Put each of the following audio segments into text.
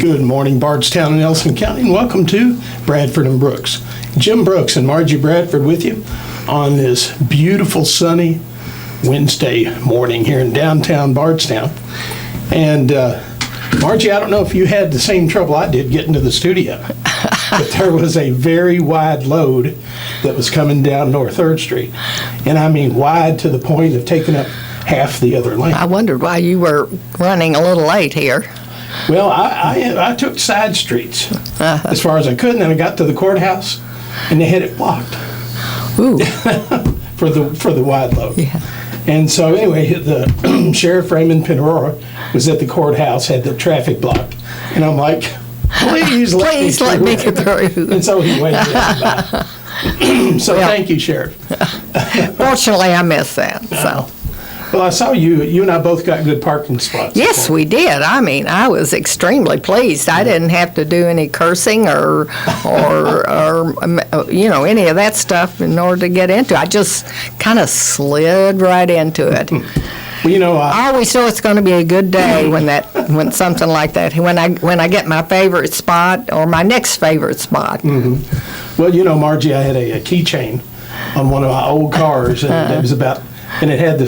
Good morning, Bardstown and Nelson County, and welcome to Bradford and Brooks. Jim Brooks and Margie Bradford with you on this beautiful sunny Wednesday morning here in downtown Bardstown. And Margie, I don't know if you had the same trouble I did getting to the studio, but there was a very wide load that was coming down North 3rd Street. And I mean wide to the point of taking up half the other lane. I wondered why you were running a little late here. Well, I took side streets as far as I could, and then I got to the courthouse, and they had it blocked. Ooh. for the wide load. Yeah. And so anyway, the Sheriff Raymond Penarora was at the courthouse, had the traffic blocked, and I'm like, please let me get through. And so he waited. So well, thank you, Sheriff. Fortunately, I missed that. So. Well, I saw you and I both got good parking spots. Yes, we did. I mean, I was extremely pleased. I didn't have to do any cursing or any of that stuff in order to get into it. I just kind of slid right into it. Well, I always know it's going to be a good day when something like that, when I get my favorite spot or my next favorite spot. Mm-hmm. Well, Margie, I had a keychain on one of my old cars, and it was about. And it had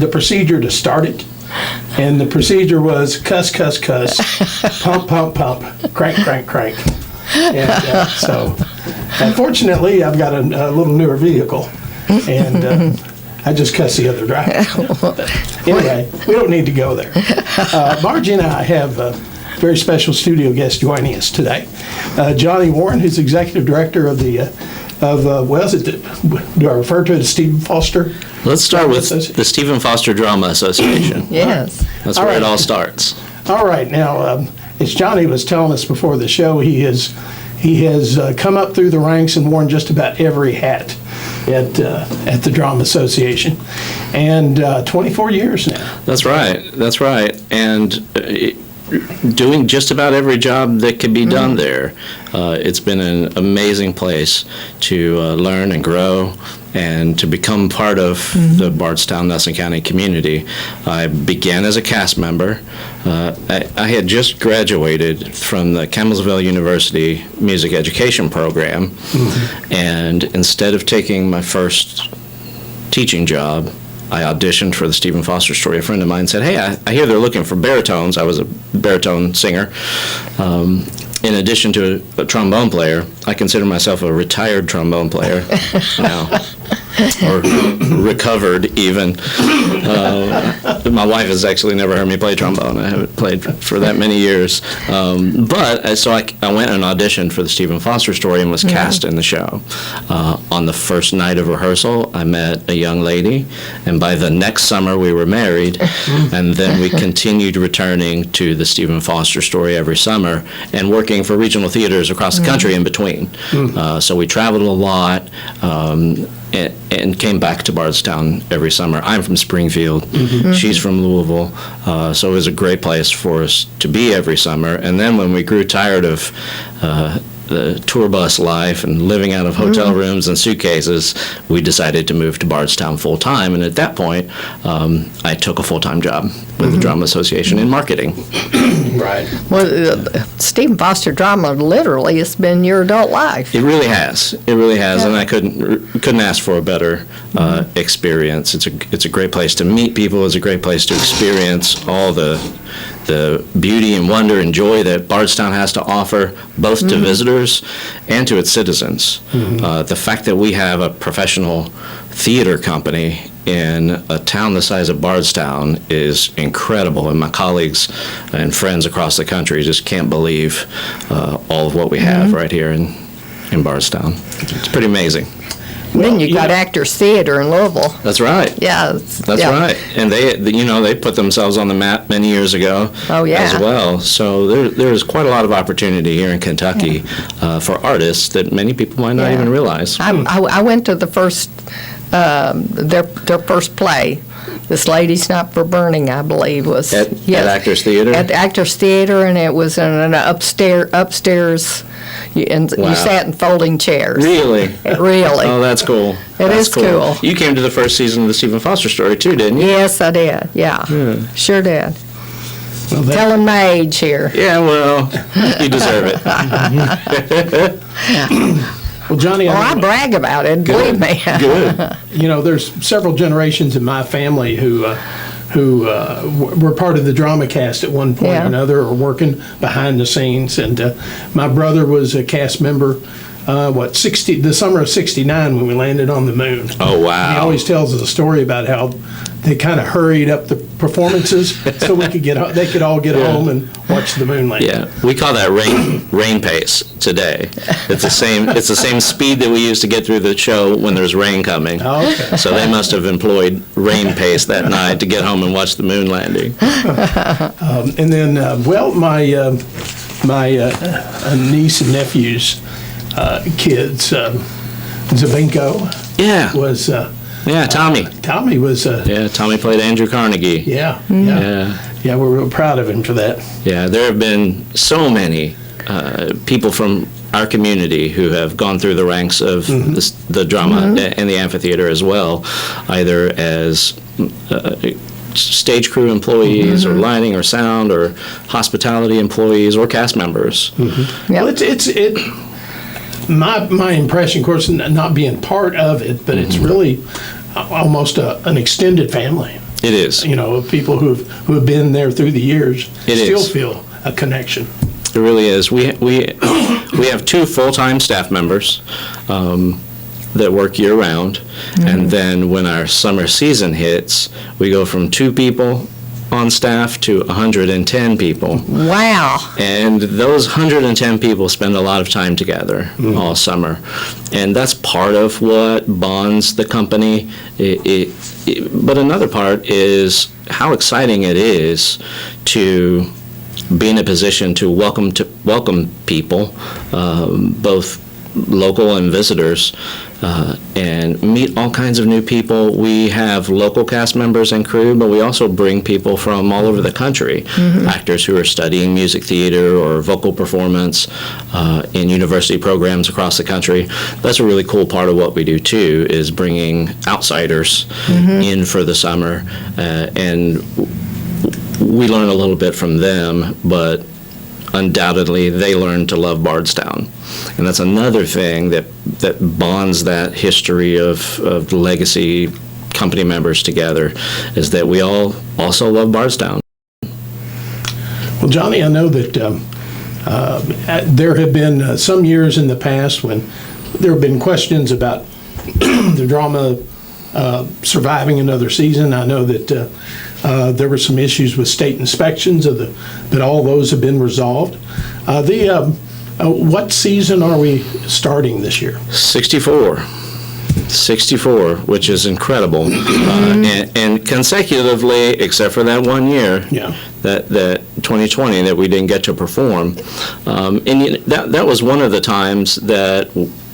the procedure to start it. And the procedure was cuss, cuss, cuss, pump, pump, pump, crank, crank, crank. And so, unfortunately, I've got a little newer vehicle. And I just cuss the other driver. But anyway, we don't need to go there. Margie and I have a very special studio guest joining us today. Johnny Warren, who's executive director of the do I refer to it as Stephen Foster? Let's start with the Stephen Foster Drama Association. Yes. That's where it all starts. All right. Now, as Johnny was telling us before the show, he has come up through the ranks and worn just about every hat at the Drama Association, and 24 years now. That's right. And doing just about every job that could be done there. It's been an amazing place to learn and grow and to become part of the Bardstown, Nelson County community. I began as a cast member. I had just graduated from the Campbellsville University Music Education Program, and instead of taking my first teaching job, I auditioned for the Stephen Foster Story. A friend of mine said, hey, I hear they're looking for baritones. I was a baritone singer. In addition to a trombone player, I consider myself a retired trombone player now, or recovered even. My wife has actually never heard me play trombone. I haven't played for that many years. So I went and auditioned for the Stephen Foster Story and was cast in the show. On the first night of rehearsal, I met a young lady, and by the next summer we were married, and then we continued returning to the Stephen Foster Story every summer and working for regional theaters across the country in between. So we traveled a lot. And came back to Bardstown every summer. I'm from Springfield. She's from Louisville. So it was a great place for us to be every summer. And then when we grew tired of the tour bus life and living out of hotel rooms and suitcases, we decided to move to Bardstown full-time. And at that point, I took a full-time job with the Drama Association in marketing. Right. Well, Stephen Foster Drama literally has been your adult life. It really has. And I couldn't ask for a better experience. It's a great place to meet people. It's a great place to experience all the beauty and wonder and joy that Bardstown has to offer, both to visitors and to its citizens. The fact that we have a professional theater company in a town the size of Bardstown is incredible, and my colleagues and friends across the country just can't believe all of what we have right here in Bardstown. It's pretty amazing. Well, then you got Actors Theater in Louisville. That's right. Yeah. That's right. And they put themselves on the map many years ago as well. So there's quite a lot of opportunity here in Kentucky for artists that many people might not even realize. I went to the first, their first play. This Lady's Not for Burning, I believe, was at Actors Theater. At Actors Theater, and it was in an upstairs. And you sat in folding chairs. Really? Really. Oh, that's cool. It is cool. You came to the first season of the Stephen Foster Story too, didn't you? Yes, I did. Yeah. Sure did. Well, Telling my age here. Yeah, well, you deserve it. well, Johnny, Well, I brag about it, believe me. Good. you know, there's several generations in my family who were part of the drama cast at one point Yeah. or another, or working behind the scenes. And my brother was a cast member. The summer of '69 when we landed on the moon. Oh, wow. He always tells us a story about how they kind of hurried up the performances so they could all get home and watch the moon landing. Yeah, we call that rain pace today. It's the same speed that we use to get through the show when there's rain coming. Oh, okay. So they must have employed rain pace that night to get home and watch the moon landing. And then, my niece and nephew's kids, Zabinko Yeah, was. Tommy. Tommy was. Yeah, Tommy played Andrew Carnegie. Yeah. Yeah, We're real proud of him for that. yeah. There have been so many people from our community who have gone through the ranks of the drama and the amphitheater as well, either as stage crew employees or lighting or sound or hospitality employees or cast members. Well, my impression, of course, not being part of it, but it's really almost an extended family. It is. You know, of people who have been there through the years. It still is. feel a connection. It really is. We have 2 full-time staff members that work year-round, and then when our summer season hits, we go from 2 people on staff to 110 people. Wow. And those 110 people spend a lot of time together all summer. And that's part of what bonds the company. But another part is how exciting it is to be in a position to welcome people, both local and visitors, and meet all kinds of new people. We have local cast members and crew, but we also bring people from all over the country, actors who are studying music theater or vocal performance in university programs across the country. That's a really cool part of what we do too, is bringing outsiders in for the summer, and we learn a little bit from them, but undoubtedly they learn to love Bardstown. And that's another thing that bonds that history of legacy company members together, is that we all also love Bardstown. Well, Johnny, I know that there have been some years in the past when there have been questions about the drama surviving another season. I know that there were some issues with state inspections but all those have been resolved. What season are we starting this year? 64, which is incredible, and consecutively, except for that one year, that 2020 that we didn't get to perform, and that was one of the times that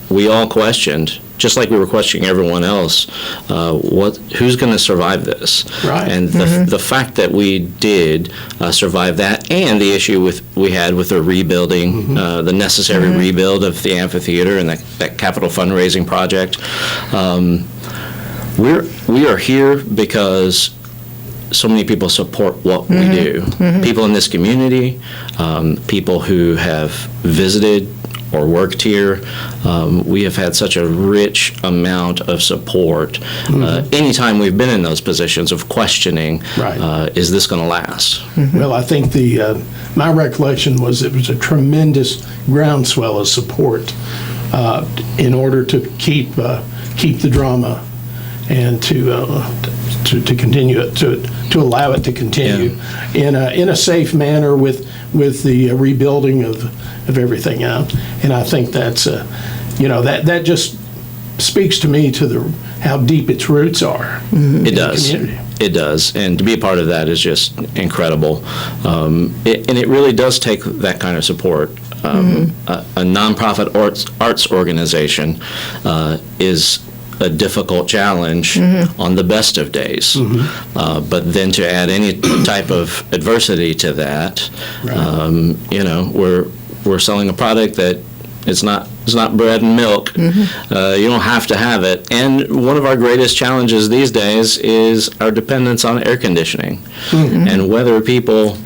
we all questioned, just like we were questioning everyone else, who's going to survive this? Right. And the fact that we did survive that, and the issue we had with the rebuilding, the necessary rebuild of the amphitheater and that capital fundraising project, we are here because so many people support what we do. People in this community, people who have visited or worked here. We have had such a rich amount of support. Anytime we've been in those positions of questioning, is this going to last? Well, I think my recollection was it was a tremendous groundswell of support in order to keep the drama and to continue it, to allow it to continue in a safe manner with the rebuilding of everything out. And I think that's that just speaks to me to how deep its roots are. It does. The community. It does, and to be a part of that is just incredible. And it really does take that kind of support. A nonprofit arts organization is a difficult challenge on the best of days. But then to add any type of adversity to that, we're selling a product that it's not bread and milk. You don't have to have it. And one of our greatest challenges these days is our dependence on air conditioning and whether people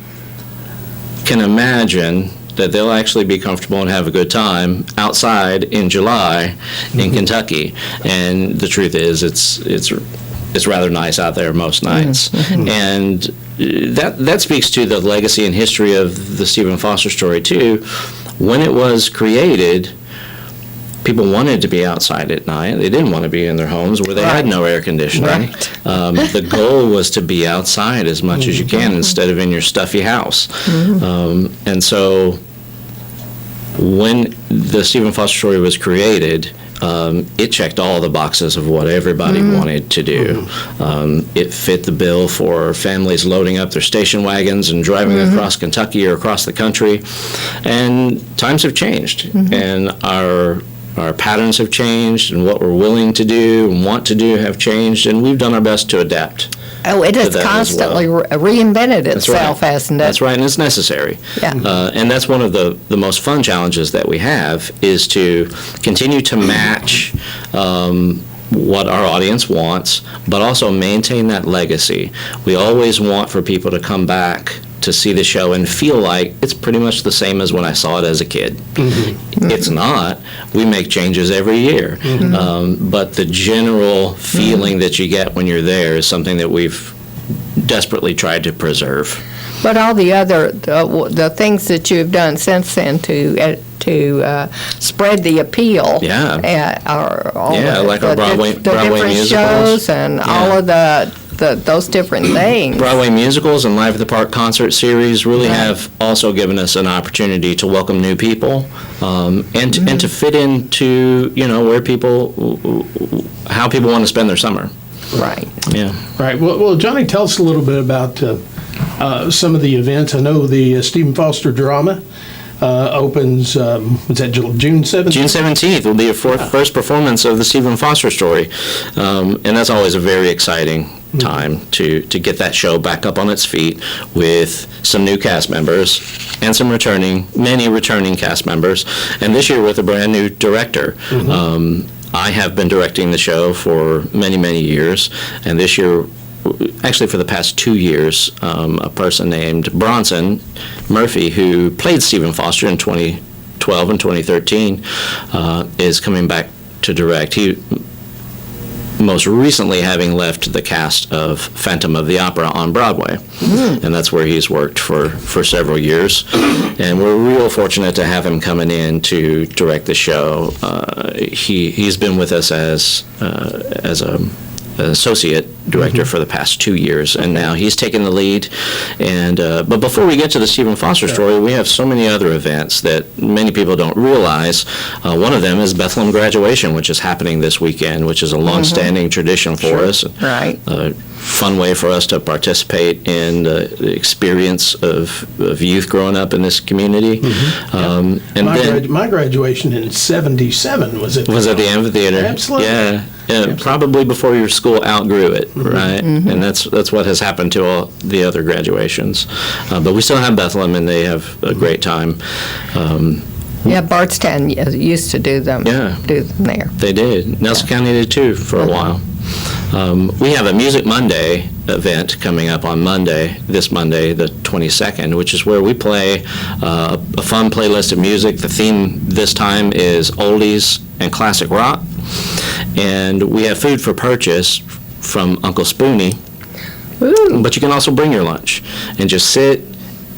can imagine that they'll actually be comfortable and have a good time outside in July in Kentucky. And the truth is, it's rather nice out there most nights. And that speaks to the legacy and history of the Stephen Foster story too. When it was created, people wanted to be outside at night. They didn't want to be in their homes where they had no air conditioning. The goal was to be outside as much as you can instead of in your stuffy house. And so when the Stephen Foster story was created, it checked all the boxes of what everybody wanted to do. It fit the bill for families loading up their station wagons and driving across Kentucky or across the country. And times have changed, and our patterns have changed, and what we're willing to do and want to do have changed, and we've done our best to adapt. Oh, it has constantly reinvented itself, hasn't it? That's right, and it's necessary. And that's one of the most fun challenges that we have, is to continue to match what our audience wants, but also maintain that legacy. We always want for people to come back to see the show and feel like it's pretty much the same as when I saw it as a kid. It's not. We make changes every year. But the general feeling that you get when you're there is something that we've desperately tried to preserve. But all the other, the things that you've done since then to spread the appeal. Are all like our Broadway different musicals. Shows and all of those different things. Broadway musicals and Live at the Park concert series really have also given us an opportunity to welcome new people, and to fit into where how people want to spend their summer. Right. Right. Well, Johnny, tell us a little bit about some of the events. I know the Stephen Foster drama opens, was that June 7th? June 17th will be a first performance of the Stephen Foster story, and that's always a very exciting time to get that show back up on its feet with some new cast members and many returning cast members, and this year with a brand new director. I have been directing the show for many, many years, and this year, actually for the past 2 years, a person named Bronson Murphy, who played Stephen Foster in 2012 and 2013, is coming back to direct. He most recently having left the cast of Phantom of the Opera on Broadway, and that's where he's worked for several years. And we're real fortunate to have him coming in to direct the show. He's been with us as an associate director for the past 2 years, and now he's taken the lead. And but before we get to the Stephen Foster story, we have so many other events that many people don't realize. One of them is Bethlehem Graduation, which is happening this weekend, which is a long-standing tradition for us. Right. A fun way for us to participate in the experience of youth growing up in this community. And my graduation in '77 was at the amphitheater. Absolutely. Yeah, probably before your school outgrew it, right? And that's what has happened to all the other graduations. But we still have Bethlehem, and they have a great time. Bardstown used to do them. Do them there. They did. Nelson County did too for a while. We have a Music Monday event coming up on this Monday, the 22nd, which is where we play a fun playlist of music. The theme this time is oldies and classic rock. And we have food for purchase from Uncle Spoonie. Ooh. But you can also bring your lunch and just sit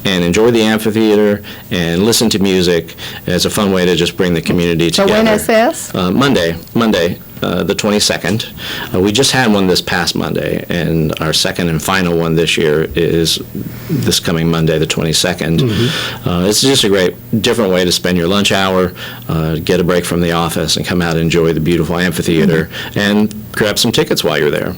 and enjoy the amphitheater and listen to music. It's a fun way to just bring the community together. So when is this? Monday, the 22nd. We just had one this past Monday, and our second and final one this year is this coming Monday, the 22nd. It's just a great, different way to spend your lunch hour, get a break from the office, and come out and enjoy the beautiful amphitheater, and grab some tickets while you're there.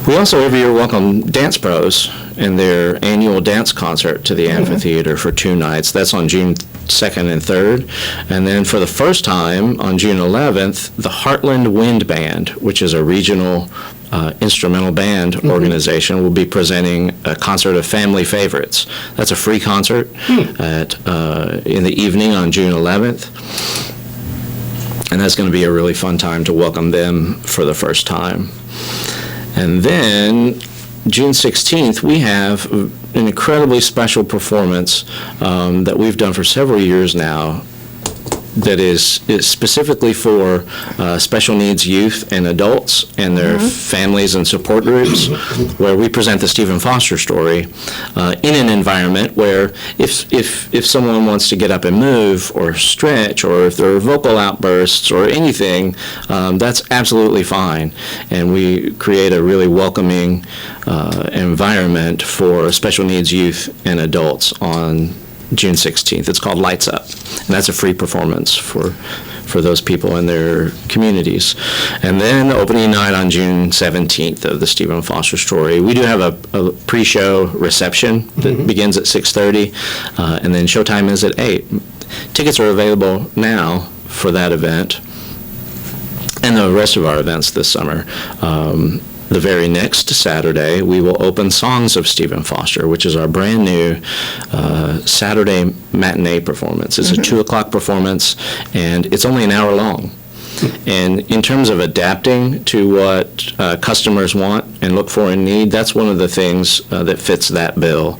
We also every year welcome dance pros in their annual dance concert to the amphitheater for 2 nights. That's on June 2nd and 3rd. And then for the first time on June 11th, the Heartland Wind Band, which is a regional instrumental band organization, will be presenting a concert of family favorites. That's a free concert in the evening on June 11th. And that's going to be a really fun time to welcome them for the first time. And then June 16th, we have an incredibly special performance that we've done for several years now that is specifically for special needs youth and adults and their families and support groups, where we present the Stephen Foster story in an environment where if someone wants to get up and move or stretch, or if there are vocal outbursts or anything, that's absolutely fine. And we create a really welcoming environment for special needs youth and adults on June 16th. It's called Lights Up, and that's a free performance for those people in their communities. And then opening night on June 17th of the Stephen Foster story. We do have a pre-show reception that begins at 6:30, and then showtime is at 8. Tickets are available now for that event and the rest of our events this summer. The very next Saturday, we will open Songs of Stephen Foster, which is our brand new Saturday matinee performance. It's a 2 o'clock performance, and it's only an hour long. And in terms of adapting to what customers want and look for and need, that's one of the things that fits that bill,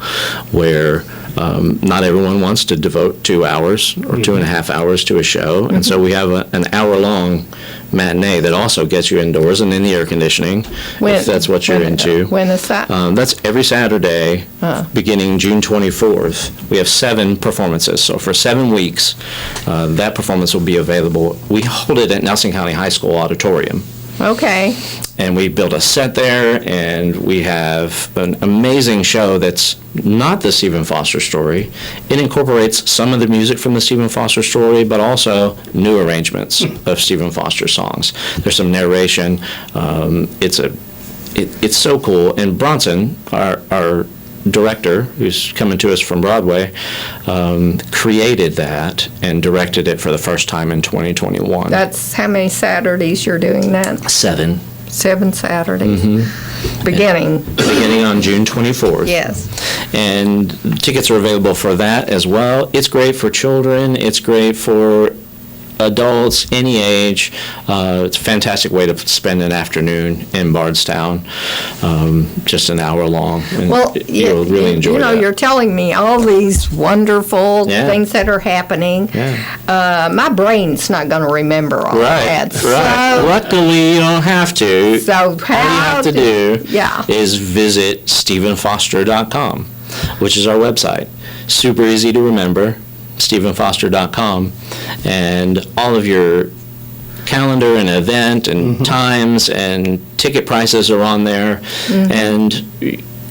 where not everyone wants to devote 2 hours or 2.5 hours to a show. And so we have an hour-long matinee that also gets you indoors and in the air conditioning, if that's what you're into. When is that? That's every Saturday, beginning June 24th. We have 7 performances. So for 7 weeks, that performance will be available. We hold it at Nelson County High School Auditorium. Okay. And we built a set there, and we have an amazing show that's not the Stephen Foster story. It incorporates some of the music from the Stephen Foster story, but also new arrangements of Stephen Foster songs. There's some narration. It's so cool. And Bronson, our director, who's coming to us from Broadway, created that and directed it for the first time in 2021. That's how many Saturdays you're doing that? 7. 7 Saturdays. Beginning on June 24th. Yes. And tickets are available for that as well. It's great for children. It's great for adults, any age. It's a fantastic way to spend an afternoon in Bardstown, just an hour long. And Well, you'll really enjoy that. You're telling me all these wonderful things that are happening. Yeah. My brain's not going to remember all that. Right. Luckily, you don't have to. So all you have to do is visit StephenFoster.com, which is our website. Super easy to remember. StephenFoster.com, and all of your calendar and event and times and ticket prices are on there. And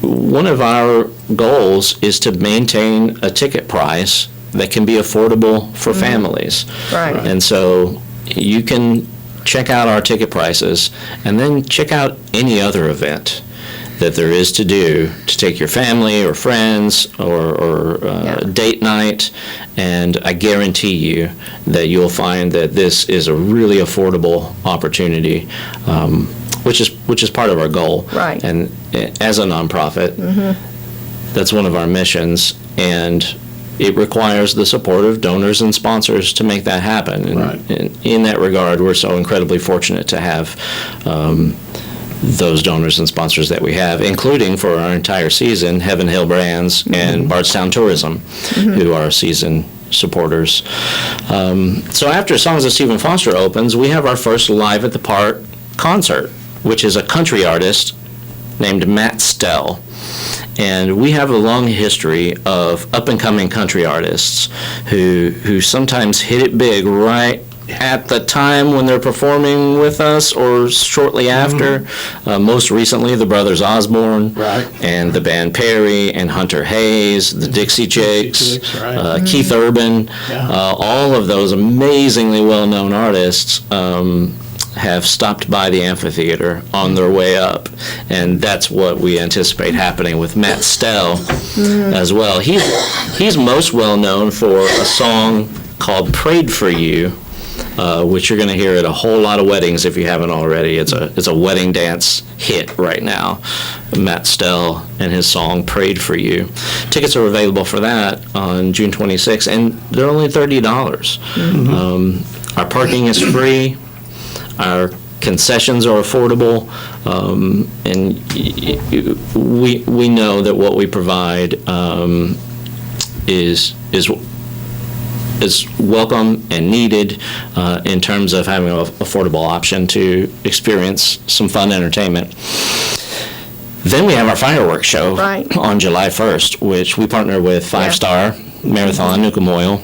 one of our goals is to maintain a ticket price that can be affordable for families. Right. And so you can check out our ticket prices and then check out any other event that there is to do to take your family or friends or date night, and I guarantee you that you'll find that this is a really affordable opportunity, which is part of our goal. Right. And as a nonprofit, that's one of our missions, and it requires the support of donors and sponsors to make that happen. And in that regard, we're so incredibly fortunate to have those donors and sponsors that we have, including for our entire season, Heaven Hill Brands and Bardstown Tourism, who are season supporters. So after Songs of Stephen Foster opens, we have our first Live at the Park concert, which is a country artist named Matt Stell. And we have a long history of up-and-coming country artists who sometimes hit it big right at the time when they're performing with us or shortly after. Most recently, the Brothers Osborne and the band Perry and Hunter Hayes, the Dixie Jakes, Keith Urban, all of those amazingly well-known artists have stopped by the amphitheater on their way up, and that's what we anticipate happening with Matt Stell as well. He's most well known for a song called "Prayed for You," which you're going to hear at a whole lot of weddings if you haven't already. It's a wedding dance hit right now. Matt Stell and his song "Prayed for You." Tickets are available for that on June 26th, and they're only $30. Our parking is free. Our concessions are affordable, and we know that what we provide is welcome and needed in terms of having an affordable option to experience some fun entertainment. Then we have our fireworks show on July 1st, which we partner with Five Star Marathon Nukamoyo.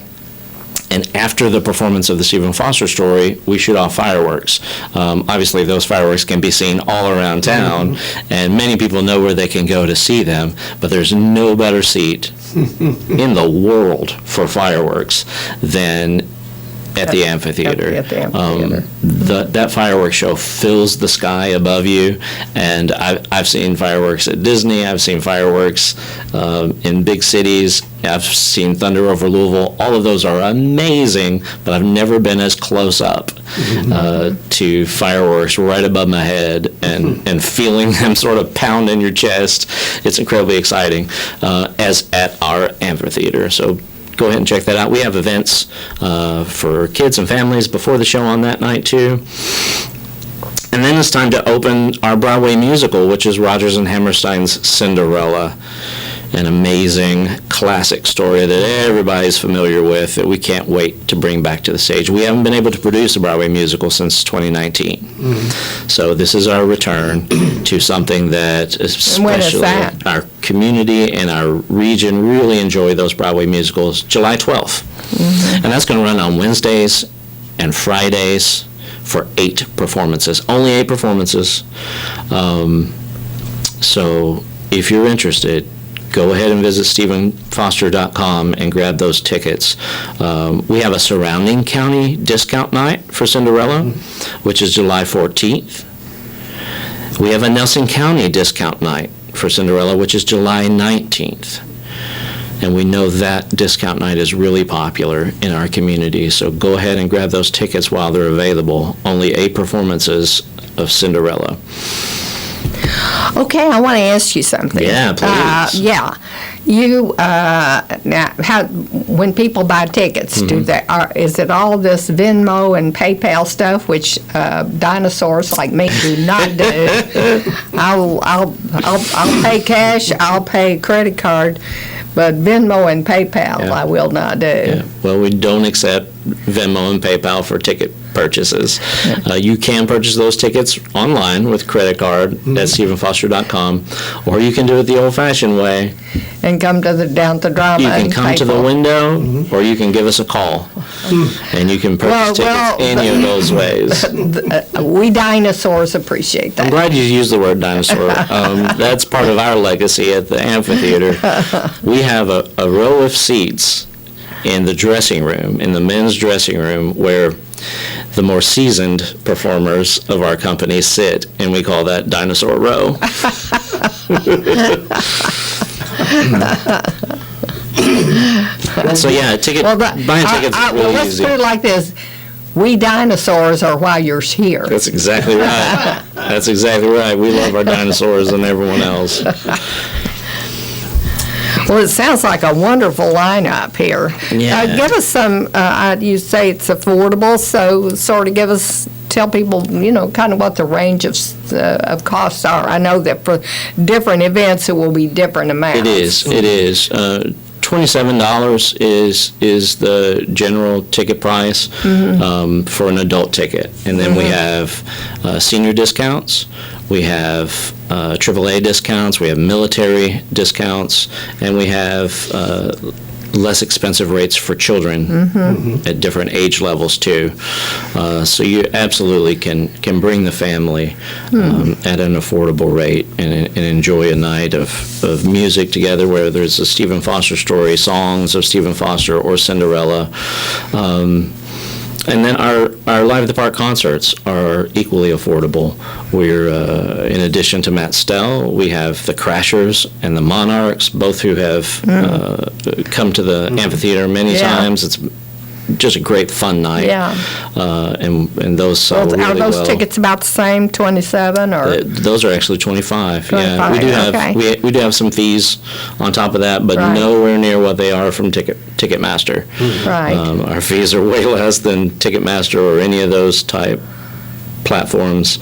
And after the performance of the Stephen Foster story, we shoot off fireworks. Obviously, those fireworks can be seen all around town, and many people know where they can go to see them, but there's no better seat in the world for fireworks than at the amphitheater. At the amphitheater. That fireworks show fills the sky above you, and I've seen fireworks at Disney. I've seen fireworks in big cities. I've seen Thunder over Louisville. All of those are amazing, but I've never been as close up to fireworks right above my head and feeling them sort of pound in your chest. It's incredibly exciting, as at our amphitheater. So go ahead and check that out. We have events for kids and families before the show on that night, too. And then it's time to open our Broadway musical, which is Rodgers and Hammerstein's Cinderella, an amazing classic story that everybody's familiar with, that we can't wait to bring back to the stage. We haven't been able to produce a Broadway musical since 2019. So this is our return to something that especially our community and our region really enjoy those Broadway musicals. July 12th. And that's going to run on Wednesdays and Fridays for 8 performances. Only 8 performances. So if you're interested, go ahead and visit StephenFoster.com and grab those tickets. We have a surrounding county discount night for Cinderella, which is July 14th. We have a Nelson County discount night for Cinderella, which is July 19th. And we know that discount night is really popular in our community, so go ahead and grab those tickets while they're available. Only 8 performances of Cinderella. Okay, I want to ask you something. Yeah, please. You now, when people buy tickets, is it all this Venmo and PayPal stuff, which dinosaurs like me do not do? I'll pay cash. I'll pay credit card, but Venmo and PayPal I will not do. Yeah. Well, we don't accept Venmo and PayPal for ticket purchases. You can purchase those tickets online with credit card at StephenFoster.com, or you can do it the old-fashioned way. And come down to Drama. You can come to the window, or you can give us a call, and you can purchase tickets any of those ways. We dinosaurs appreciate that. I'm glad you used the word dinosaur. That's part of our legacy at the amphitheater. We have a row of seats in the dressing room, in the men's dressing room, where the more seasoned performers of our company sit, and we call that Dinosaur Row. So yeah, buying tickets is really let's easy. put it like this. We dinosaurs are why you're here. That's exactly right. That's exactly right. We love our dinosaurs and everyone else. Well, it sounds like a wonderful lineup here. Yeah. Give us some, you say it's affordable, so sort of tell people, kind of what the range of costs are. I know that for different events, it will be different amounts. It is. $27 is the general ticket price for an adult ticket. And then we have senior discounts. We have AAA discounts, we have military discounts, and we have less expensive rates for children at different age levels too. So you absolutely can bring the family at an affordable rate and enjoy a night of music together, whether it's a Stephen Foster story, songs of Stephen Foster, or Cinderella. And then our Live at the Park concerts are equally affordable. We're, in addition to Matt Stell, we have the Crashers and the Monarchs, both who have come to the amphitheater many times. It's just a great fun night. Yeah. And those sell really well. Are those tickets about the same, 27 or? Those are actually 25. 25, yeah, we do have okay. we do have some fees on top of that, but nowhere near what they are from Ticketmaster. Right. Our fees are way less than Ticketmaster or any of those type platforms.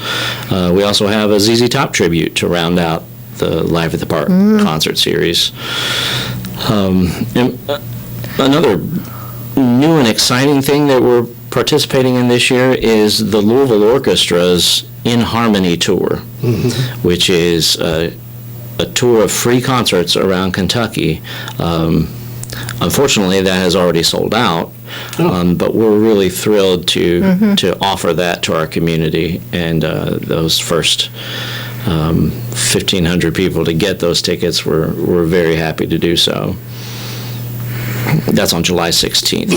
We also have a ZZ Top tribute to round out the Live at the Park concert series. And another new and exciting thing that we're participating in this year is the Louisville Orchestra's In Harmony Tour, which is a tour of free concerts around Kentucky. Unfortunately, that has already sold out, but we're really thrilled to offer that to our community, and those first 1,500 people to get those tickets, we're very happy to do so. That's on July 16th.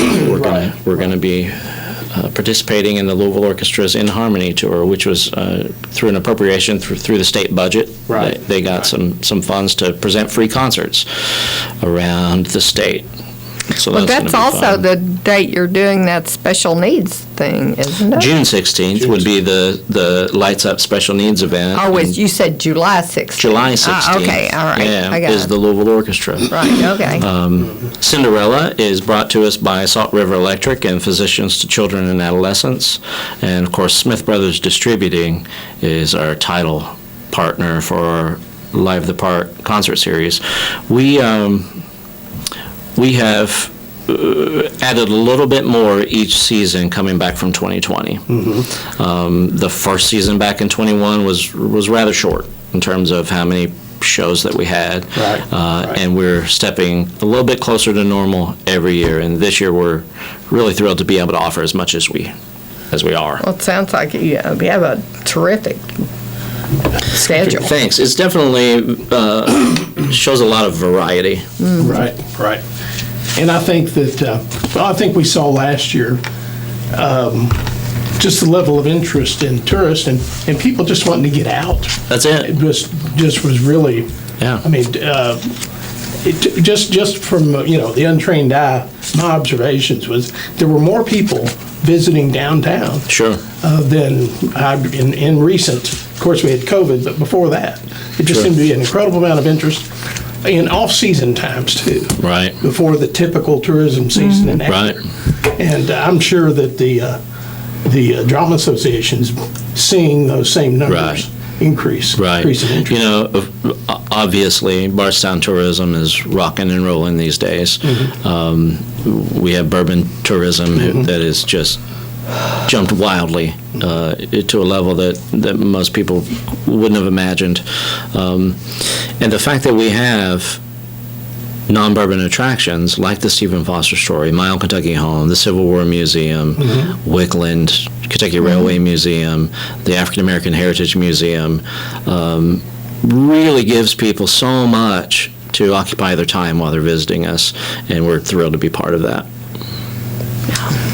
We're gonna be participating in the Louisville Orchestra's In Harmony Tour, which was through an appropriation through the state budget. Right. They got some funds to present free concerts around the state. So Well, that's that's gonna be also fun. the date you're doing that special needs thing, isn't it? June 16th would be the Lights Up Special Needs event. Oh, and you said July 16th. July 16th. Okay, all right. Yeah, I got is it. the Louisville Orchestra. Right, okay. Cinderella is brought to us by Salt River Electric and Physicians to Children and Adolescents. And of course, Smith Brothers Distributing is our title partner for our Live at the Park concert series. We have added a little bit more each season coming back from 2020. The first season back in 21 was rather short in terms of how many shows that we had. Right. And we're stepping a little bit closer to normal every year. And this year we're really thrilled to be able to offer as much as we are. Well, it sounds like you have a terrific schedule. Thanks. It's definitely shows a lot of variety. Right. And I think that, I think we saw last year just the level of interest in tourists and people just wanting to get out. That's it. It was really, Yeah. I mean, just from, the untrained eye, my observations was there were more people visiting downtown Sure. than in recent. Of course, we had COVID, but before that, it just Sure. seemed to be an incredible amount of interest in off-season times too. Right. Before the typical tourism season and after. Right. And I'm sure that the drama association's seeing those same numbers Right. increase in interest. Obviously, Bardstown tourism is rocking and rolling these days. We have bourbon tourism that is just jumped wildly to a level that most people wouldn't have imagined. And the fact that we have non-bourbon attractions like the Stephen Foster Story, My Old Kentucky Home, the Civil War Museum, Wickland, Kentucky Railway Museum, the African American Heritage Museum, really gives people so much to occupy their time while they're visiting us, and we're thrilled to be part of that.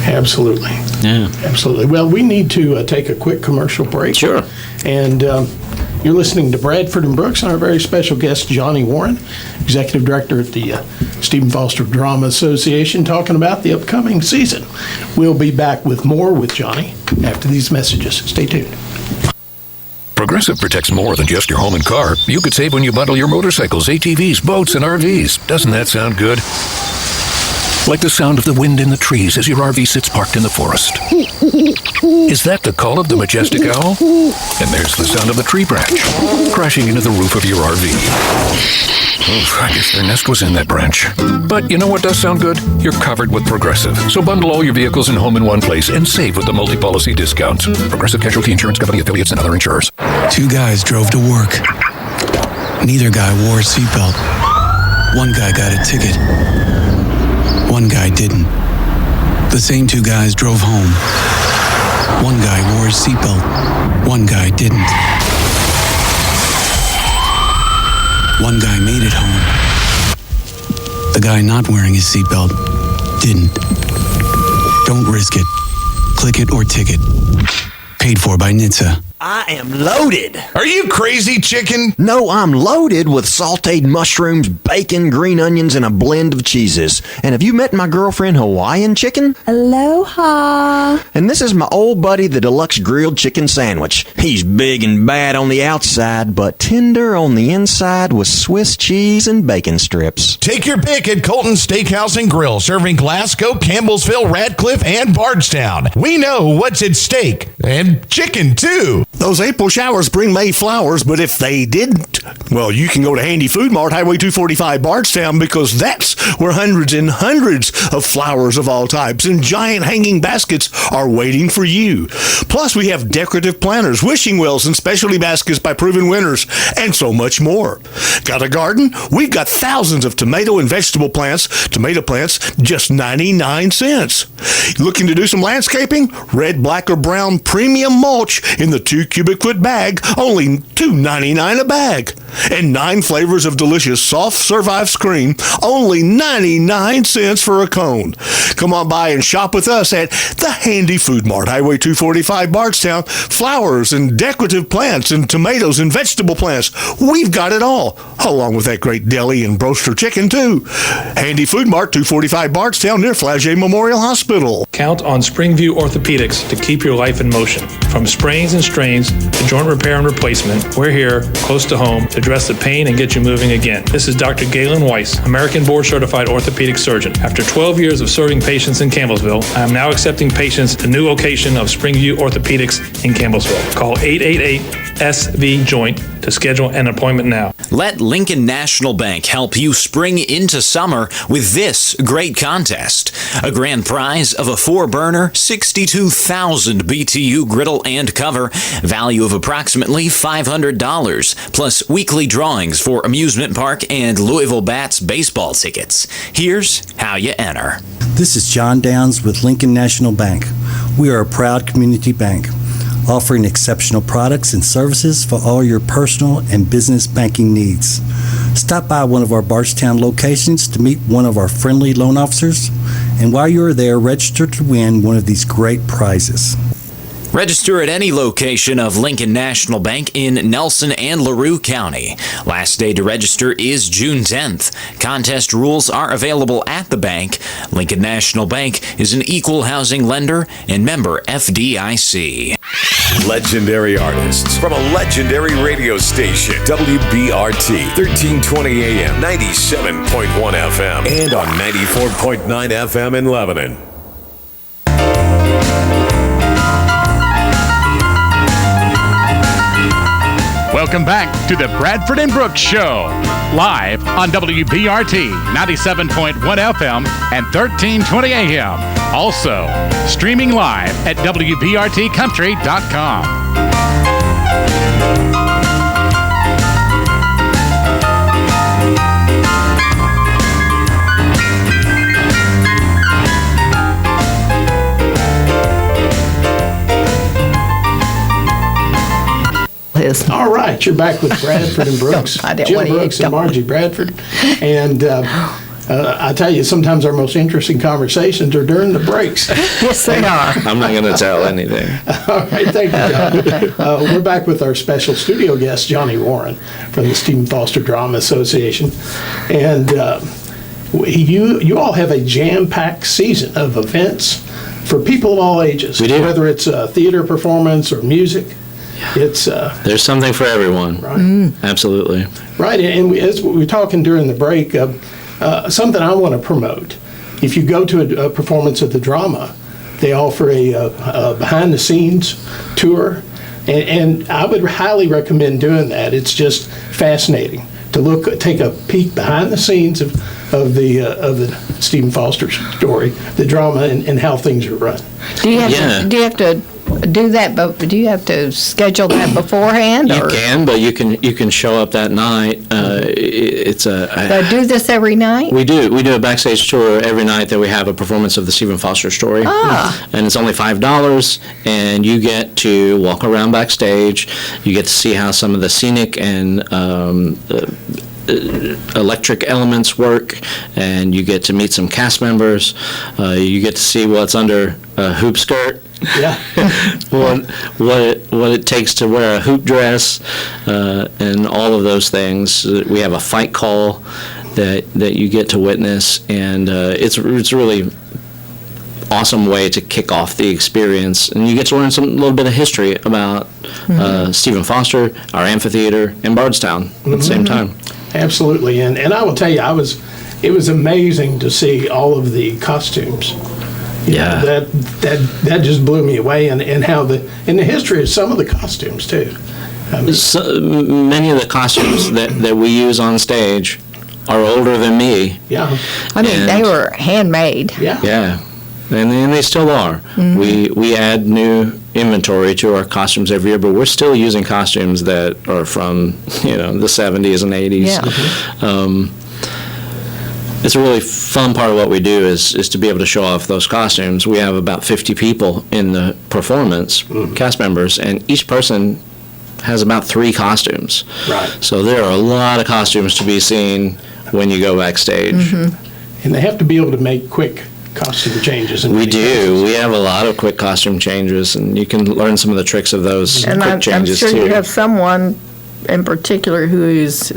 Absolutely. Yeah. Absolutely. Well, we need to take a quick commercial break. Sure. And you're listening to Bradford and Brooks and our very special guest, Johnny Warren, Executive Director at the Stephen Foster Drama Association, talking about the upcoming season. We'll be back with more with Johnny after these messages. Stay tuned. Progressive protects more than just your home and car. You could save when you bundle your motorcycles, ATVs, boats, and RVs. Doesn't that sound good? Like the sound of the wind in the trees as your RV sits parked in the forest. Is that the call of the majestic owl? And there's the sound of the tree branch crashing into the roof of your RV. Oof, I guess their nest was in that branch. But you know what does sound good? You're covered with Progressive. So bundle all your vehicles and home in one place and save with the multi-policy discounts. Progressive Casualty Insurance Company, affiliates, and other insurers. Two guys drove to work. Neither guy wore a seatbelt. One guy got a ticket. One guy didn't. The same two guys drove home. One guy wore his seatbelt. One guy didn't. One guy made it home. The guy not wearing his seatbelt didn't. Don't risk it. Click it or ticket. Paid for by NHTSA. I am loaded. Are you crazy, chicken? No, I'm loaded with sauteed mushrooms, bacon, green onions, and a blend of cheeses. And have you met my girlfriend, Hawaiian Chicken? Aloha. And this is my old buddy, the deluxe grilled chicken sandwich. He's big and bad on the outside, but tender on the inside with Swiss cheese and bacon strips. Take your pick at Colton Steakhouse and Grill, serving Glasgow, Campbellsville, Radcliffe, and Bardstown. We know what's at stake. And chicken, too. Those April showers bring May flowers, but if they didn't, well, you can go to Handy Food Mart, Highway 245, Bardstown, because that's where hundreds and hundreds of flowers of all types and giant hanging baskets are waiting for you. Plus, we have decorative planters, wishing wells, and specialty baskets by proven winners, and so much more. Got a garden? We've got thousands of tomato and vegetable plants, just 99 cents. Looking to do some landscaping? Red, black, or brown premium mulch in the 2 cubic foot bag, only $2.99 a bag. And 9 flavors of delicious soft serve ice cream, only 99 cents for a cone. Come on by and shop with us at the Handy Food Mart, Highway 245, Bardstown. Flowers and decorative plants and tomatoes and vegetable plants. We've got it all, along with that great deli and broaster chicken, too. Handy Food Mart, 245 Bardstown, near Flagey Memorial Hospital. Count on Springview Orthopedics to keep your life in motion. From sprains and strains to joint repair and replacement, we're here, close to home, to address the pain and get you moving again. This is Dr. Galen Weiss, American board-certified orthopedic surgeon. After 12 years of serving patients in Campbellsville, I am now accepting patients at the new location of Springview Orthopedics in Campbellsville. Call 888-SV-JOINT to schedule an appointment now. Let Lincoln National Bank help you spring into summer with this great contest. A grand prize of a 4-burner, 62,000 BTU griddle and cover, value of approximately $500, plus weekly drawings for amusement park and Louisville Bats baseball tickets. Here's how you enter. This is John Downs with Lincoln National Bank. We are a proud community bank, offering exceptional products and services for all your personal and business banking needs. Stop by one of our Bardstown locations to meet one of our friendly loan officers, and while you are there, register to win one of these great prizes. Register at any location of Lincoln National Bank in Nelson and LaRue County. Last day to register is June 10th. Contest rules are available at the bank. Lincoln National Bank is an equal housing lender and member FDIC. Legendary artists from a legendary radio station, WBRT, 1320 AM, 97.1 FM, and on 94.9 FM in Lebanon. Welcome back to the Bradford and Brooks Show, live on WBRT 97.1 FM and 1320 AM. Also, streaming live at WBRTcountry.com. All right, you're back with Bradford and Brooks, Jim Brooks and Margie Bradford. And I tell you, sometimes our most interesting conversations are during the breaks. Yes, they are. I'm not going to tell anything. All right, thank you, John. We're back with our special studio guest, Johnny Warren, from the Stephen Foster Drama Association. And you all have a jam-packed season of events for people of all ages. We do. Whether it's a theater performance or music. It's there's something for everyone. Right. Absolutely. Right, and as we were talking during the break, something I want to promote. If you go to a performance of the drama, they offer a behind-the-scenes tour, and I would highly recommend doing that. It's just fascinating to take a peek behind the scenes of the Stephen Foster story, the drama, and how things are run. Do you have to do that, but do you have to schedule that beforehand? You can, but you can show up that night. They do this every night? We do a backstage tour every night that we have a performance of the Stephen Foster story. And it's only $5, and you get to walk around backstage. You get to see how some of the scenic and electric elements work, and you get to meet some cast members. You get to see what's under a hoop skirt. Yeah. what what it takes to wear a hoop dress and all of those things. We have a fight call that you get to witness, and it's a really awesome way to kick off the experience, and you get to learn a little bit of history about Stephen Foster, our amphitheater, and Bardstown at the same time. Absolutely, and I will tell you, it was amazing to see all of the costumes. You know, that just blew me away, and how the history of some of the costumes too. I mean, many of the costumes that we use on stage are older than me. Yeah, I mean, they were handmade. Yeah. And they still are. We add new inventory to our costumes every year, but we're still using costumes that are from the 70s and 80s. Yeah. It's a really fun part of what we do is to be able to show off those costumes. We have about 50 people in the performance, cast members, and each person has about 3 costumes. Right. So there are a lot of costumes to be seen when you go backstage. And they have to be able to make quick costume changes. We do. We have a lot of quick costume changes, and you can learn some of the tricks of those And quick I'm changes sure too. you have someone in particular whose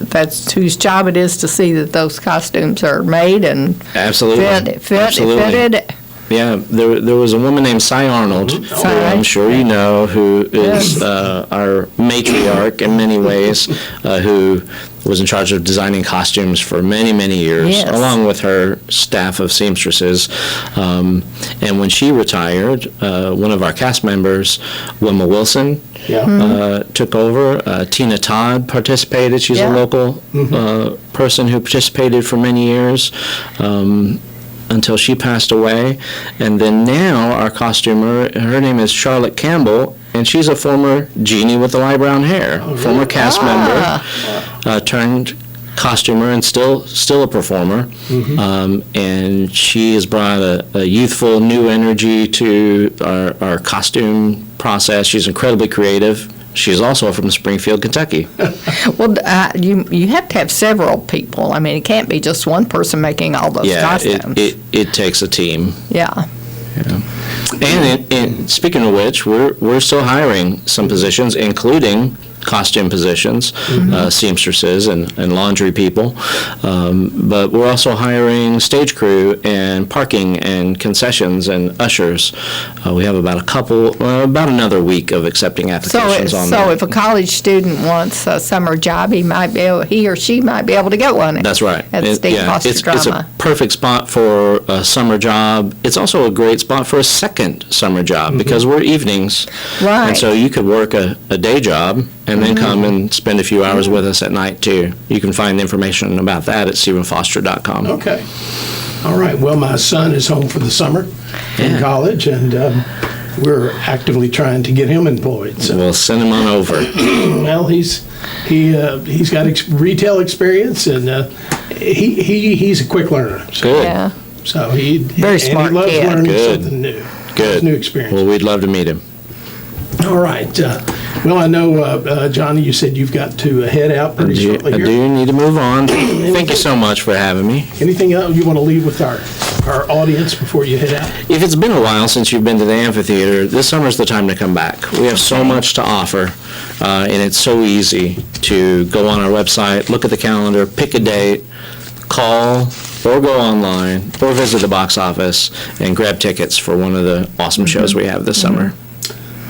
job it is to see that those costumes are made and Absolutely. fitted. Yeah, there was a woman named Cy Arnold, who I'm sure you know, who is our matriarch in many ways, who was in charge of designing costumes for many, many years, along with her staff of seamstresses. And when she retired, one of our cast members, Wilma Wilson, took over. Tina Todd participated. She's a local person who participated for many years. Until she passed away. And then now our costumer, her name is Charlotte Campbell, and she's a former Jeannie with the light brown hair, former cast member, turned costumer and still a performer. And she has brought a youthful new energy to our costume process. She's incredibly creative. She's also from Springfield, Kentucky. Well, you have to have several people. I mean, it can't be just one person making all those costumes. It takes a team. Yeah. And speaking of which, we're still hiring some positions, including costume positions, seamstresses and laundry people. But we're also hiring stage crew and parking and concessions and ushers. We have about another week of accepting applications on that. So if a college student wants a summer job, he or she might be able to get one. That's right. At Steve Foster it's Drama. a perfect spot for a summer job. It's also a great spot for a second summer job because we're evenings. Right. And so you could work a day job and then come and spend a few hours with us at night too. You can find information about that at StephenFoster.com. Okay. All right. Well, my son is home for the summer in college, and we're actively trying to get him employed. So. We'll send him on over. Well, he's got retail experience, and he's a quick learner. So. Good. Yeah. So he Very smart and he loves kid. learning Good. something new. Good. New experience. Well, we'd love to meet him. All right. Well, I know, Johnny, you said you've got to head out pretty shortly I here. do need to move on. Thank you so much for having me. Anything else you want to leave with our audience before you head out? If it's been a while since you've been to the amphitheater, this summer's the time to come back. We have so much to offer, and it's so easy to go on our website, look at the calendar, pick a date, call, or go online, or visit the box office and grab tickets for one of the awesome shows we have this summer.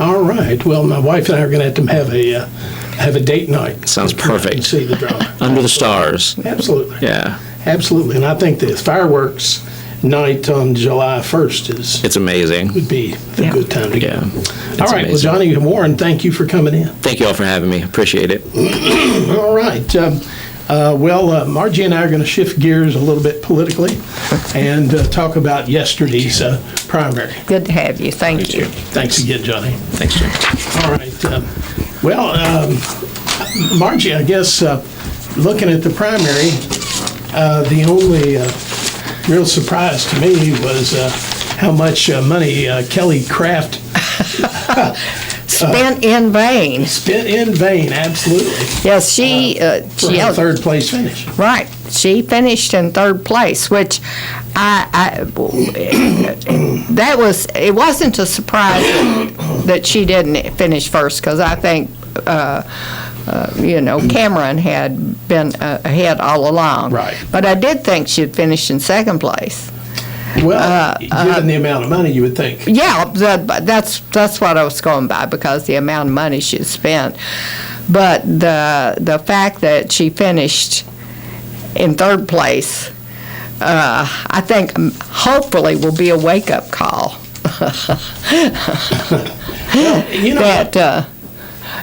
All right. Well, my wife and I are going to have a date night. Sounds perfect. And see the drama. Under the stars. Absolutely. Yeah. Absolutely. And I think the fireworks night on July 1st It's amazing. would be the good time to go. Yeah. All right. amazing. Well, Johnny and Warren, thank you for coming in. Thank you all for having me. Appreciate it. All right. Margie and I are going to shift gears a little bit politically and talk about yesterday's primary. Good to have you. Thank you. Thanks again, Johnny. Thanks, Jim. All right. Margie, I guess looking at the primary, the only real surprise to me was how much money Kelly Craft spent in vain. Spent in vain, absolutely. Yes, she For her third place finish. Right. She finished in third place, which it wasn't a surprise that she didn't finish first, because I think, Cameron had been ahead all along. Right. But I did think she'd finish in second place. Well, given the amount of money, you would think. Yeah, that's what I was going by, because the amount of money she spent. But the fact that she finished in third place, I think hopefully will be a wake-up call.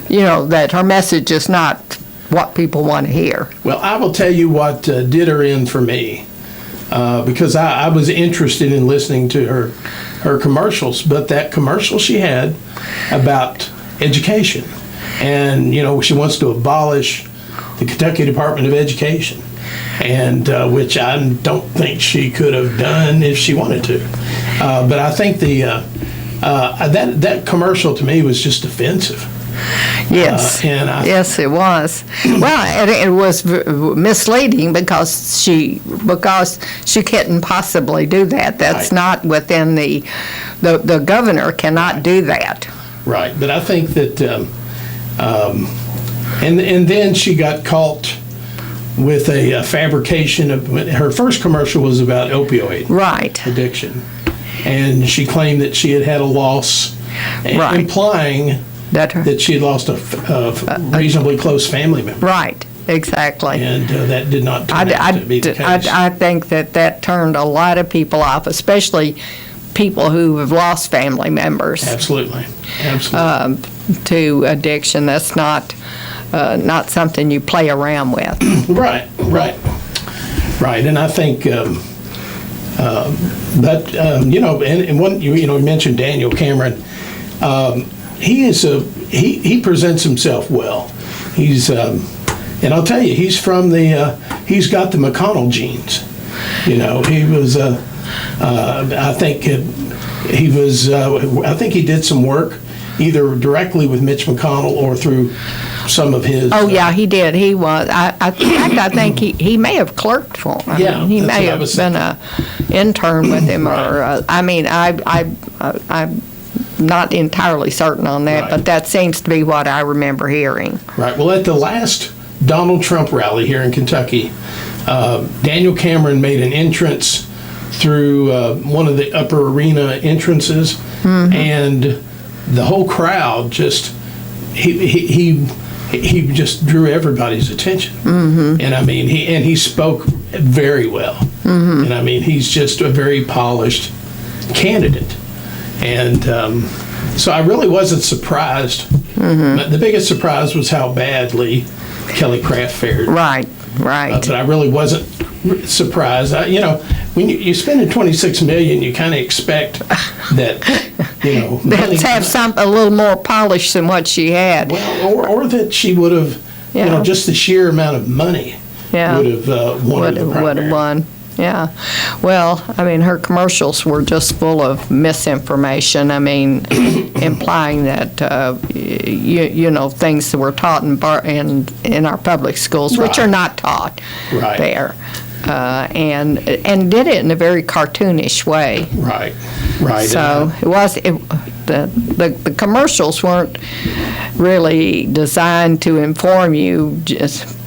That her message is not what people want to hear. Well, I will tell you what did her in for me, because I was interested in listening to her commercials, but that commercial she had about education, and she wants to abolish the Kentucky Department of Education, and which I don't think she could have done if she wanted to. But I think that commercial to me was just offensive. Yes, yes, it was. Well, it was misleading because she couldn't possibly do that. That's right. Not within the governor cannot right. do that. Right, but I think that, and then she got caught with a fabrication of, her first commercial was about opioid addiction, and she claimed that she had a loss, implying that she had lost a reasonably close family member. Right, exactly. And that did not turn out to be the case. I think that turned a lot of people off, especially people who have lost family members. Absolutely. To addiction. That's not something you play around with. Right. And I think, and one, you mentioned Daniel Cameron. He presents himself well. He's, and I'll tell you, he's from he's got the McConnell genes. He was, I think he did some work either directly with Mitch McConnell or through some of his. Oh yeah, he did. He was. I think he may have clerked for him. Yeah, he may have been an intern with him, or I'm not entirely certain on that, but that seems to be what I remember hearing. Right. Well, at the last Donald Trump rally here in Kentucky, Daniel Cameron made an entrance through one of the upper arena entrances, and the whole crowd just he just drew everybody's attention. And I mean, he spoke very well. And I mean, he's just a very polished candidate. And so I really wasn't surprised. The biggest surprise was how badly Kelly Craft fared. Right. But I really wasn't surprised. When you're spending $26 million, you kind of expect that, let's have a little more polish than what she had. Well, or that she would have, just the sheer amount of money would have won the primary. Would have won. Yeah. Well, I mean, her commercials were just full of misinformation. I mean, implying that, things that were taught in our public schools, which are not taught there. And did it in a very cartoonish way. Right. So the commercials weren't really designed to inform you,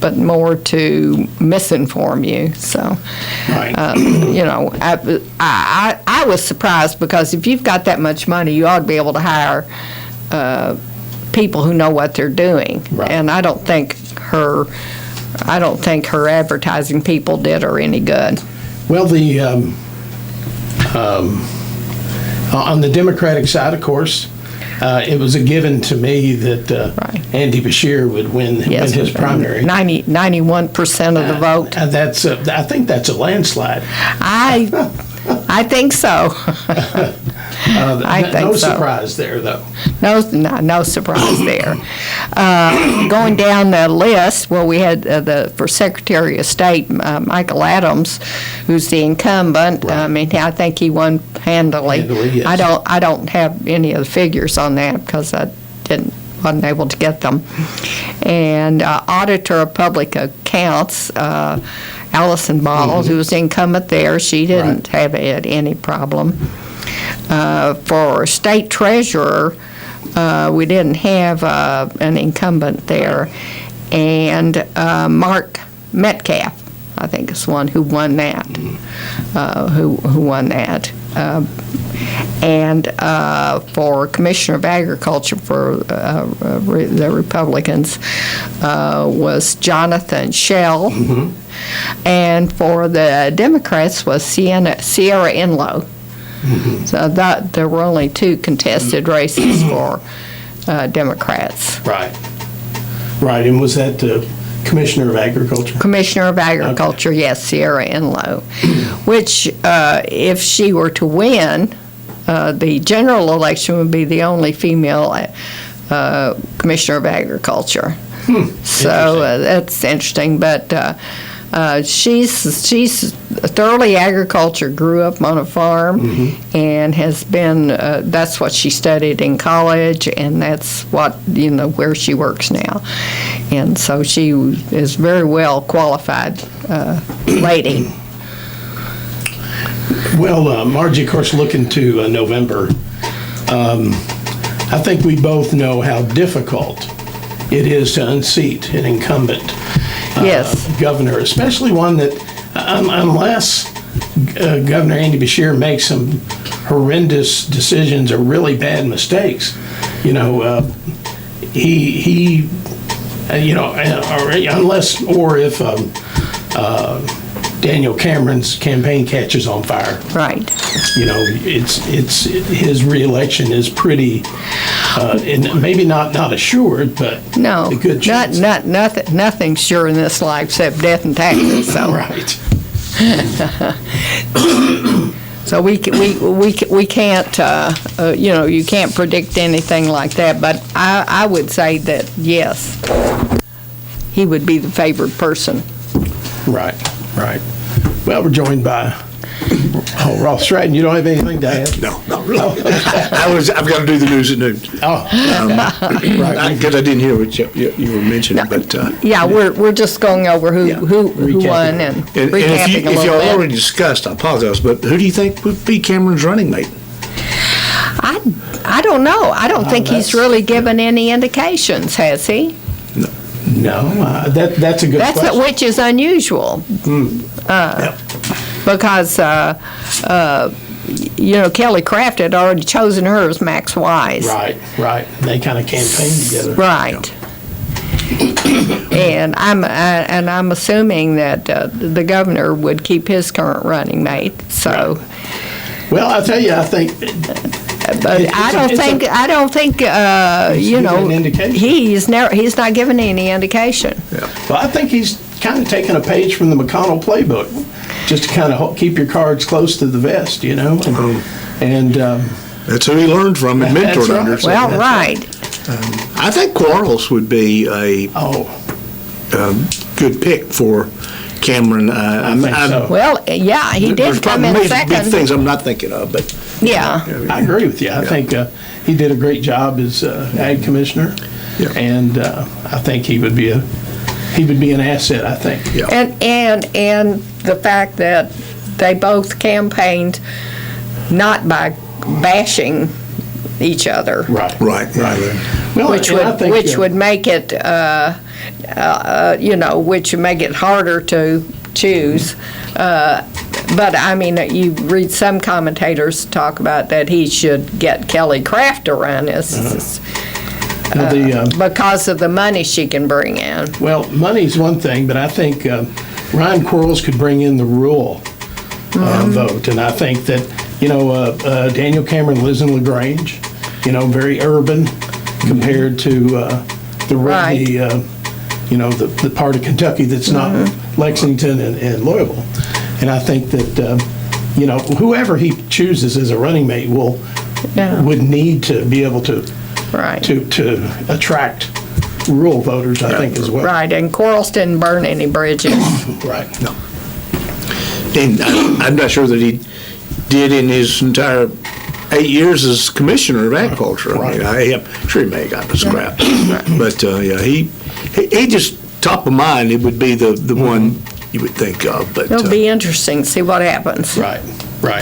but more to misinform you. So, I was surprised, because if you've got that much money, you ought to be able to hire people who know what they're doing. Right. And I don't think her advertising people did her any good. Well, on the Democratic side, of course, it was a given to me that Andy Beshear would win his primary. 91% of the vote. I think that's a landslide. I think so. No surprise there, though. No surprise there. Going down the list, well, we had for Secretary of State, Michael Adams, who's the incumbent. Right. I mean, I think he won handily. Yes. I don't have any of the figures on that, because I wasn't able to get them. And Auditor of Public Accounts, Allison Balls, who was incumbent there, she didn't have had any problem. For State Treasurer, we didn't have an incumbent there. And Mark Metcalf, I think, is one who won that. Who won that? And for Commissioner of Agriculture for the Republicans was Jonathan Schell. And for the Democrats was Sierra Enlow. So there were only 2 contested races for Democrats. Right. And was that Commissioner of Agriculture? Commissioner of Agriculture, yes, Sierra Enlow, which if she were to win, the general election would be the only female Commissioner of Agriculture. So that's interesting, but she's thoroughly agriculture, grew up on a farm, and has been, that's what she studied in college, and that's what, where she works now. And so she is very well qualified lady. Well, Margie, of course, looking to November, I think we both know how difficult it is to unseat an incumbent governor, especially one that, unless Governor Andy Beshear makes some horrendous decisions or really bad mistakes, if Daniel Cameron's campaign catches on fire. Right. It's his reelection is pretty, and maybe not assured, but no, a good chance. Nothing's sure in this life except death and taxes. So. Right. So we can't, you can't predict anything like that. But I would say that yes, he would be the favored person. Right. Well, we're joined by Ross Stratton. You don't have anything to add? No, not really. I've got to do the news at noon. Right. Because I didn't hear what you were mentioning, but we're just going over who won and recapping a little bit. If y'all already discussed, I apologize, but who do you think would be Cameron's running mate? I don't know. I don't think he's really given any indications, has he? No, that's a good question. Which is unusual. Because, Kelly Craft had already chosen her as Max Wise. Right. They kind of campaigned together. Right. And I'm assuming that the governor would keep his current running mate. So. Right. Well, I'll tell you, I think. But I don't think he's not given any indication. Yeah. Well, I think he's kind of taken a page from the McConnell playbook, just to kind of keep your cards close to the vest, and that's who he learned from and mentored under. So well, right. I think Quarles would be a good pick for Cameron. I think so. Well, yeah, he did come in second. Big things I'm not thinking of, but yeah, I agree with you. I think he did a great job as ag commissioner, and I think he would be an asset. I think. Yeah. And the fact that they both campaigned not by bashing each other. Right. Well, which would make it, which would make it harder to choose. But I mean, you read some commentators talk about that he should get Kelly Craft to run because of the money she can bring in. Well, money's one thing, but I think Ryan Quarles could bring in the rural vote, and I think that Daniel Cameron lives in LaGrange, very urban compared to the part of Kentucky that's not Lexington and Louisville, and I think that whoever he chooses as a running mate would need to be able to to attract rural voters, I think, as well. Right, and Quarles didn't burn any bridges. Right. No. And I'm not sure that he did in his entire 8 years as commissioner of agriculture. I mean, I'm sure he may have gotten the scrap. But, yeah, he just, top of mind, it would be the one you would think of. But It'll be interesting to see what happens. Right.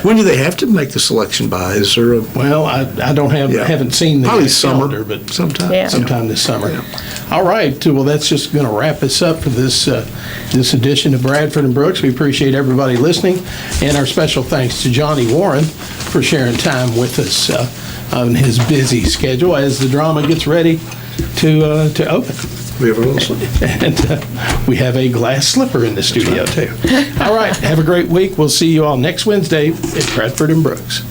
When do they have to make the selection by? Is there a... Well, I haven't seen the probably summer, calendar, but sometime this summer. Yeah. All right. Well, that's just going to wrap us up for this edition of Bradford and Brooks. We appreciate everybody listening, and our special thanks to Johnny Warren for sharing time with us on his busy schedule as the drama gets ready to open. We have a little slipper. And we have a glass slipper in the studio, too. All right. Have a great week. We'll see you all next Wednesday at Bradford and Brooks.